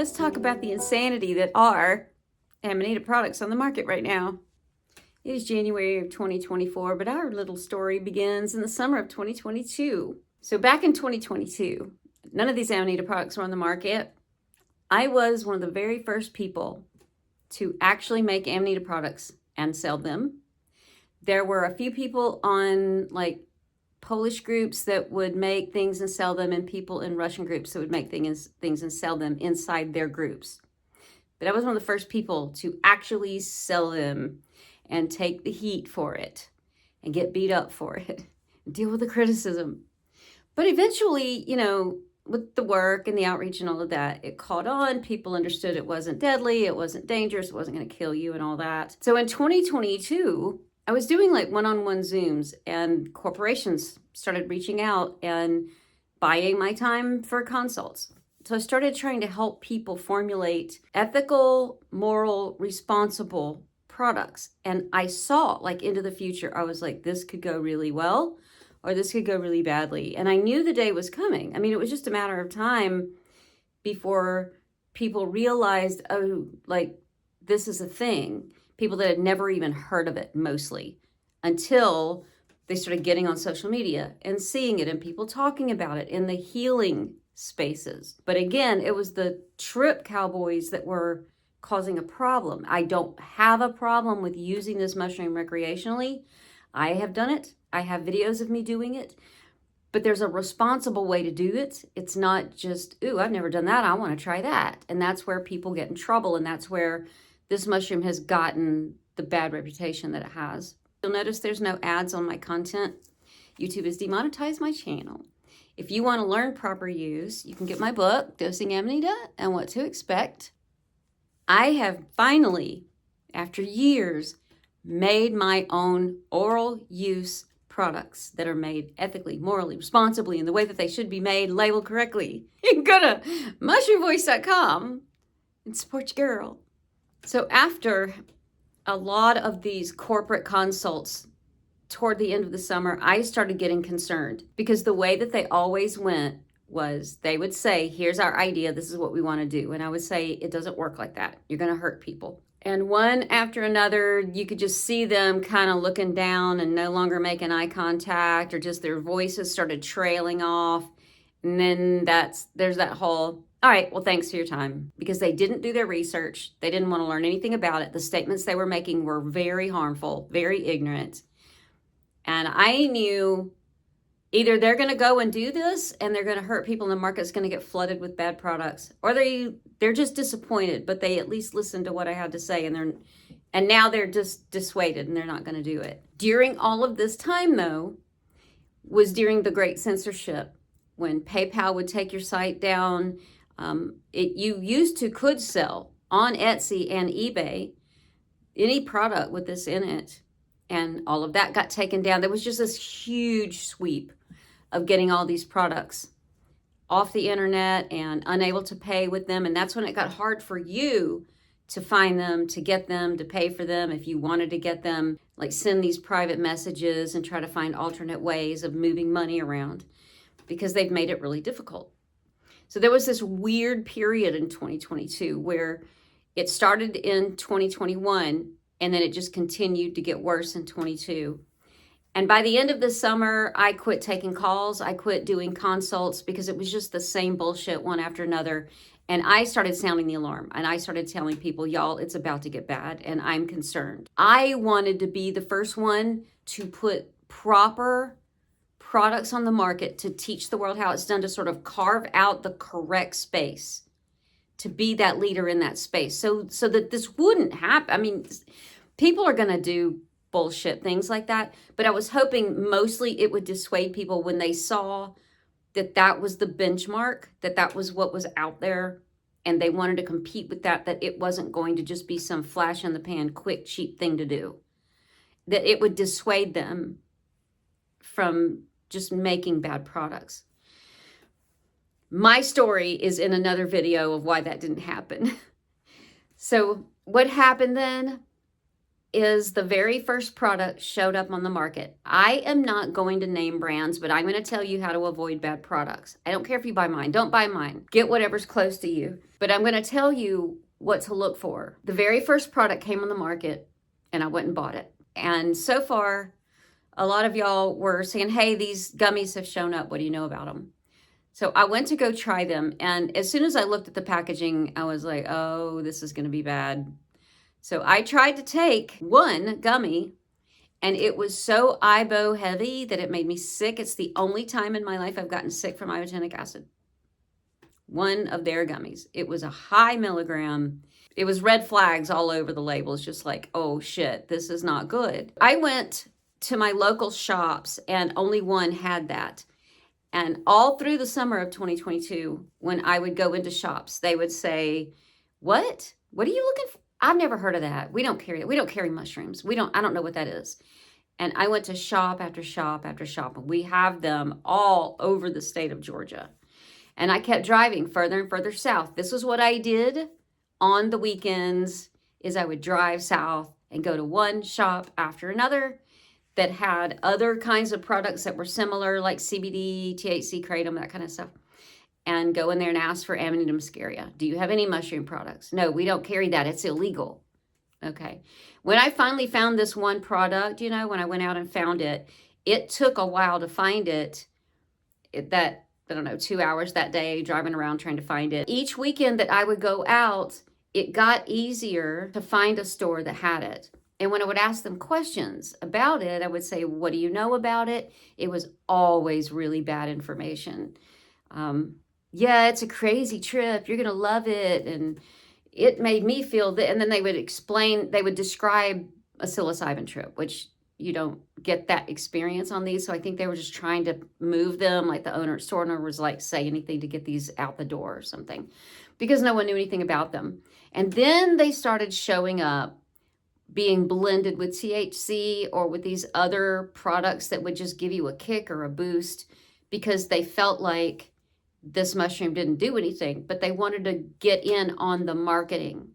Let's talk about the insanity that are Amanita products on the market right now. It is January of 2024, but our little story begins in the summer of 2022. So back in 2022, none of these Amanita products were on the market. I was one of the very first people to actually make Amanita products and sell them. There were a few people on like Polish groups that would make things and sell them, and people in Russian groups that would make things and sell them inside their groups. But I was one of the first people to actually sell them and take the heat for it and get beat up for it and deal with the criticism. But eventually, you know, with the work and the outreach and all of that, it caught on. People understood it wasn't deadly, it wasn't dangerous, it wasn't going to kill you and all that. So in 2022, I was doing like one-on-one Zooms, and corporations started reaching out and buying my time for consults. So I started trying to help people formulate ethical, moral, responsible products. And I saw like into the future. I was like, this could go really well, or this could go really badly. And I knew the day was coming. I mean, it was just a matter of time before people realized, oh, like this is a thing. People that had never even heard of it, mostly, until they started getting on social media and seeing it and people talking about it in the healing spaces. But again, it was the trip cowboys that were causing a problem. I don't have a problem with using this mushroom recreationally. I have done it. I have videos of me doing it. But there's a responsible way to do it. It's not just, ooh, I've never done that, I want to try that. And that's where people get in trouble, and that's where this mushroom has gotten the bad reputation that it has. You'll notice there's no ads on my content. YouTube has demonetized my channel. If you want to learn proper use, you can get my book, Dosing Amanita and What to Expect. I have finally, after years, made my own oral use products that are made ethically, morally, responsibly, in the way that they should be made, labeled correctly. You can go to mushroomvoice.com and support your girl. So after a lot of these corporate consults toward the end of the summer, I started getting concerned, because the way that they always went was they would say, here's our idea, this is what we want to do. And I would say, it doesn't work like that. You're going to hurt people. And one after another, you could just see them kind of looking down and no longer making eye contact, or just their voices started trailing off. And then there's that whole, all right, well, thanks for your time, because they didn't do their research. They didn't want to learn anything about it. The statements they were making were very harmful, very ignorant. And I knew either they're going to go and do this and they're going to hurt people, and the market's going to get flooded with bad products, or they're just disappointed, but they at least listened to what I had to say, and now they're just dissuaded and they're not going to do it. During all of this time, though, was during the great censorship, when PayPal would take your site down. You could sell on Etsy and eBay any product with this in it, and all of that got taken down. There was just this huge sweep of getting all these products off the internet and unable to pay with them. And that's when it got hard for you to find them, to get them, to pay for them. If you wanted to get them, like send these private messages and try to find alternate ways of moving money around, because they've made it really difficult. So there was this weird period in 2022 where it started in 2021, and then it just continued to get worse in 22. And by the end of the summer, I quit taking calls. I quit doing consults, because it was just the same bullshit one after another. And I started sounding the alarm, and I started telling people, y'all, it's about to get bad, and I'm concerned. I wanted to be the first one to put proper products on the market, to teach the world how it's done, to sort of carve out the correct space, to be that leader in that space, so that this wouldn't happen. I mean, people are going to do bullshit things like that, but I was hoping mostly it would dissuade people when they saw that that was the benchmark, that was what was out there, and they wanted to compete with that it wasn't going to just be some flash in the pan, quick, cheap thing to do, that it would dissuade them from just making bad products. My story is in another video of why that didn't happen. So what happened then? is the very first product showed up on the market. I am not going to name brands, but I'm going to tell you how to avoid bad products. I don't care if you buy mine. Don't buy mine. Get whatever's close to you. But I'm going to tell you what to look for. The very first product came on the market, and I went and bought it. And so far, a lot of y'all were saying, hey, these gummies have shown up. What do you know about them? So I went to go try them. And as soon as I looked at the packaging, I was like, oh, this is going to be bad. So I tried to take one gummy, and it was so ibo heavy that it made me sick. It's the only time in my life I've gotten sick from ibotenic acid. One of their gummies. It was a high milligram. It was red flags all over the labels, just like, oh shit, this is not good. I went to my local shops and only one had that. And all through the summer of 2022, when I would go into shops, they would say, what? What are you looking for? I've never heard of that. We don't carry it. We don't carry mushrooms. I don't know what that is. And I went to shop after shop after shop. And we have them all over the state of Georgia. And I kept driving further and further south. This was what I did on the weekends, is I would drive south and go to one shop after another that had other kinds of products that were similar, like CBD, THC, kratom, that kind of stuff. And go in there and ask for Amanita muscaria. Do you have any mushroom products? No, we don't carry that. It's illegal. Okay. When I finally found this one product, when I went out and found it, it took a while to find it. I don't know, 2 hours that day driving around trying to find it. Each weekend that I would go out, it got easier to find a store that had it. And when I would ask them questions about it, I would say, what do you know about it? It was always really bad information. Yeah, it's a crazy trip. You're going to love it. And it made me feel that. And then they would describe a psilocybin trip, which you don't get that experience on these. So I think they were just trying to move them. Like the store owner was like, say anything to get these out the door or something, because no one knew anything about them. And then they started showing up being blended with THC or with these other products that would just give you a kick or a boost, because they felt like this mushroom didn't do anything, but they wanted to get in on the marketing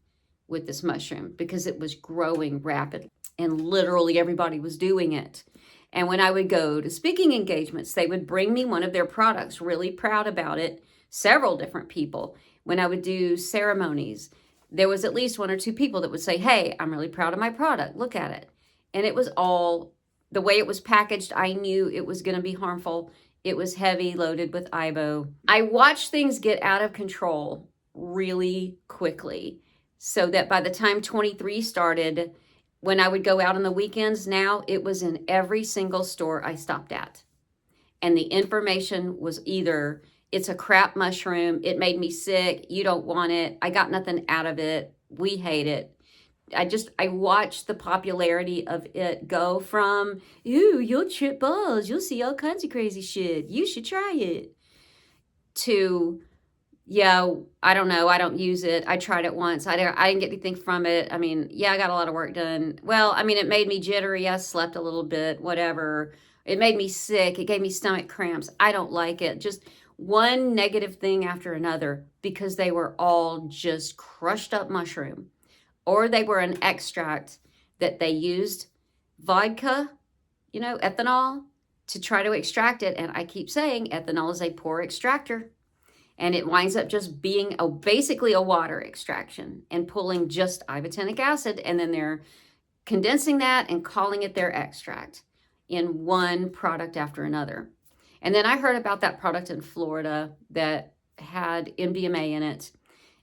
with this mushroom because it was growing rapidly and literally everybody was doing it. And when I would go to speaking engagements, they would bring me one of their products, really proud about it, several different people. When I would do ceremonies, there was at least 1 or 2 people that would say, hey, I'm really proud of my product. Look at it. And it was all, the way it was packaged, I knew it was going to be harmful. It was heavy, loaded with ibo. I watched things get out of control really quickly, so that by the time 23 started, when I would go out on the weekends now, it was in every single store I stopped at. And the information was either, it's a crap mushroom, it made me sick, you don't want it, I got nothing out of it, we hate it. I watched the popularity of it go from, ooh, you'll trip balls, you'll see all kinds of crazy shit, you should try it, to, yeah, I don't know, I don't use it, I tried it once, I didn't get anything from it. I mean, yeah, I got a lot of work done. Well, I mean, it made me jittery, I slept a little bit, whatever. It made me sick, it gave me stomach cramps, I don't like it. Just one negative thing after another, because they were all just crushed up mushroom. Or they were an extract that they used vodka, ethanol, to try to extract it. And I keep saying ethanol is a poor extractor. And it winds up just being basically a water extraction and pulling just ibotenic acid. And then they're condensing that and calling it their extract in one product after another. And then I heard about that product in Florida that had MDMA in it.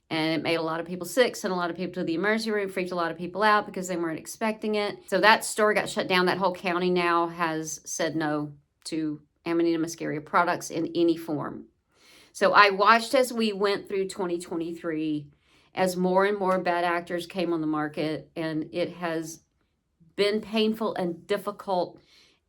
And it made a lot of people sick, sent a lot of people to the emergency room, freaked a lot of people out because they weren't expecting it. So that store got shut down. That whole county now has said no to Amanita muscaria products in any form. So I watched as we went through 2023, as more and more bad actors came on the market, and it has been painful and difficult.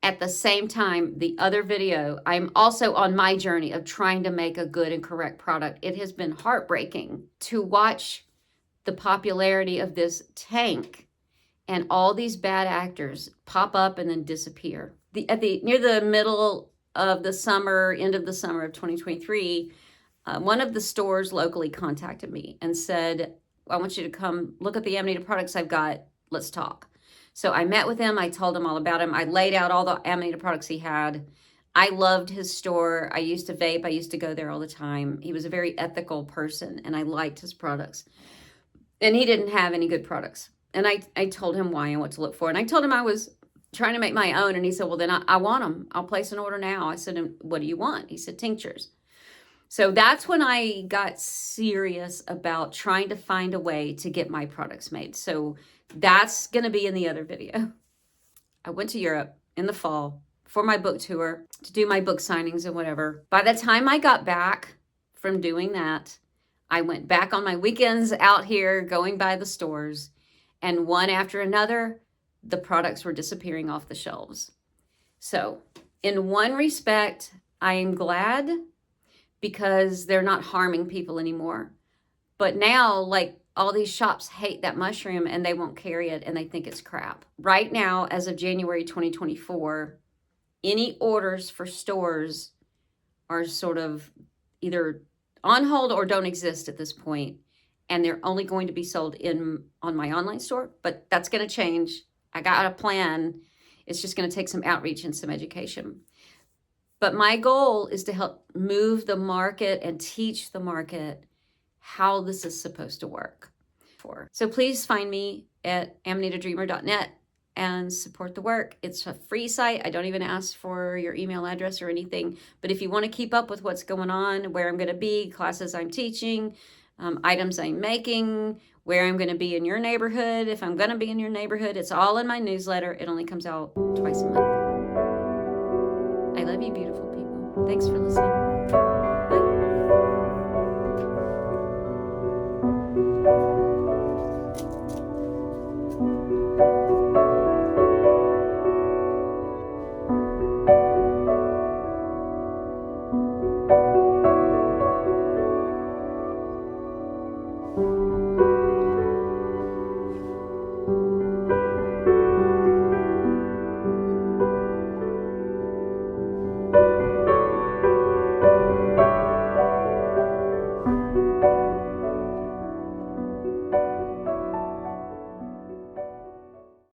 At the same time, the other video, I'm also on my journey of trying to make a good and correct product. It has been heartbreaking to watch the popularity of this tank and all these bad actors pop up and then disappear. Near the middle of the summer, end of the summer of 2023, one of the stores locally contacted me and said, I want you to come look at the Amanita products I've got. Let's talk. So I met with him. I told him all about him. I laid out all the Amanita products he had. I loved his store. I used to vape. I used to go there all the time. He was a very ethical person, and I liked his products. And he didn't have any good products. And I told him why and what to look for. And I told him I was trying to make my own. And he said, well, then I want them. I'll place an order now. I said, what do you want? He said, tinctures. So that's when I got serious about trying to find a way to get my products made. So that's going to be in the other video. I went to Europe in the fall for my book tour to do my book signings and whatever. By the time I got back from doing that, I went back on my weekends out here going by the stores, and one after another, the products were disappearing off the shelves. So in one respect, I am glad because they're not harming people anymore. But now, like, all these shops hate that mushroom and they won't carry it and they think it's crap. Right now, as of January 2024, any orders for stores are sort of either on hold or don't exist at this point, and they're only going to be sold on my online store, but that's going to change. I got a plan. It's just going to take some outreach and some education. But my goal is to help move the market and teach the market how this is supposed to work. So please find me at amanitadreamer.net and support the work. It's a free site. I don't even ask for your email address or anything. But if you want to keep up with what's going on, where I'm going to be, classes I'm teaching, items I'm making, where I'm going to be in your neighborhood, if I'm going to be in your neighborhood, it's all in my newsletter. It only comes out twice a month. I love you, beautiful people. Thanks for listening.